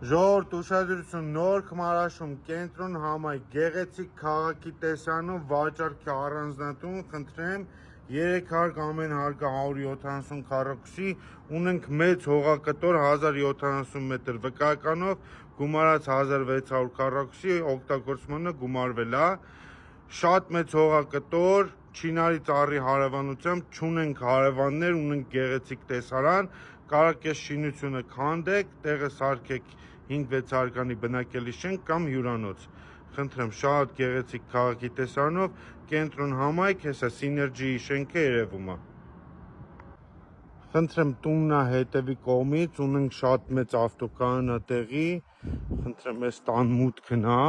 Ժողովուրդ ուշադրություն, Նոր Քմարաշում կենտրոն համայնք գեղեցիկ քաղաքի տեսանով վաճառքի առանձնատուն, խնդրեմ 3 հարկ ամեն հարկը 170 քառակուսի, ունենք մեծ հողակտոր 1070 մետր վկայականով, գումարած 1600 քառակուսի, օգտագործմանը գումարվել է, շատ մեծ հողակտոր, Չինարի ծառի հարևանությամբ, չունենք հարևաններ, ունենք գեղեցիկ տեսարան, կարաք ես շինությունը քանդեք, տեղը սարքեք 5-6 հարկանի բնակելի շենք կամ հյուրանոց, խնդրեմ շատ գեղեցիկ քաղաքի տեսարանով, կենտրոն համայնք, հեսա Սիներջիի շենքը երևում է։ Խնդրեմ տուննա հետևի կողմից, ունենք շատ մեծ ավտոկայանա տեղի, խնդրեմ ես տան մուտքն է,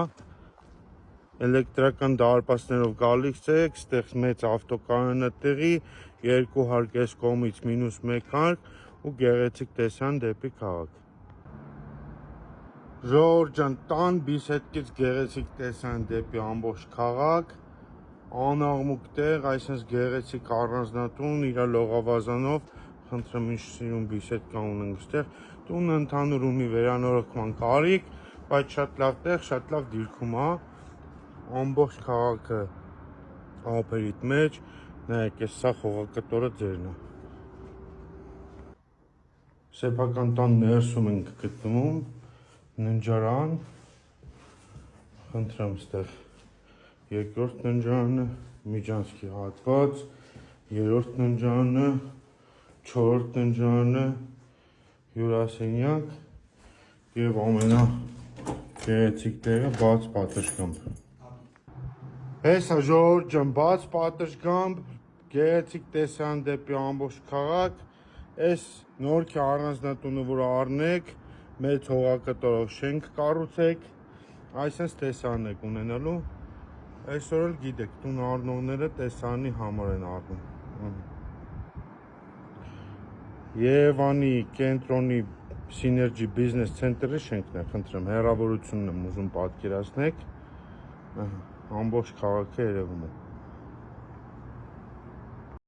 էլեկտրական դարպասներով գալիս եք, ստեղ մեծ ավտոկայանա տեղի, 2 հարկ այս կողմից -1 հարկ ու գեղեցիկ տեսան դեպի քաղաք։ Ժողովուրդ ջան, տան բիսեդկից գեղեցիկ տեսան դեպի ամբողջ քաղաք, անաղմուկ տեղ, այսպես գեղեցիկ առանձնատուն, իր լողավազանով, խնդրեմ ինչ սիրուն բիսեդկա ունենք ստեղ, տունը ընդհանուր ունի վերանորոգման կարիք, բայց շատ լավ տեղ, շատ լավ դիրքում է, ամբողջ քաղաքը ափերիդ մեջ, նայեք, այս սա հողակտորը ձերն է։ Սեփական տան ներսում ենք գտնվում, ննջարան, խնդրեմ ստեղ երկրորդ ննջարանը, միջանցքի հատված, երրորդ ննջարանը, չորրորդ ննջարանը, հյուրասենյակ եւ ամենագեղեցիկ տեղը բաց պատշգամբ։ Հեսա ժողովուրդ ջան, բաց պատշգամբ, գեղեցիկ տեսարան դեպի ամբողջ քաղաք, այս նորքի առանձնատունը որ առնեք, մեծ հողակտորով շենք կառուցեք, այսպես տեսարան եք ունենալու, այսօր էլ գիտեք, տուն առնողները տեսարանի համար են առնում։ Երևանի կենտրոնի Սիներջի բիզնես ցենտրի շենքն է, խնդրեմ, հեռավորությունն եմ ուզում պատկերացնեք, ամբողջ քաղաքը երևում է։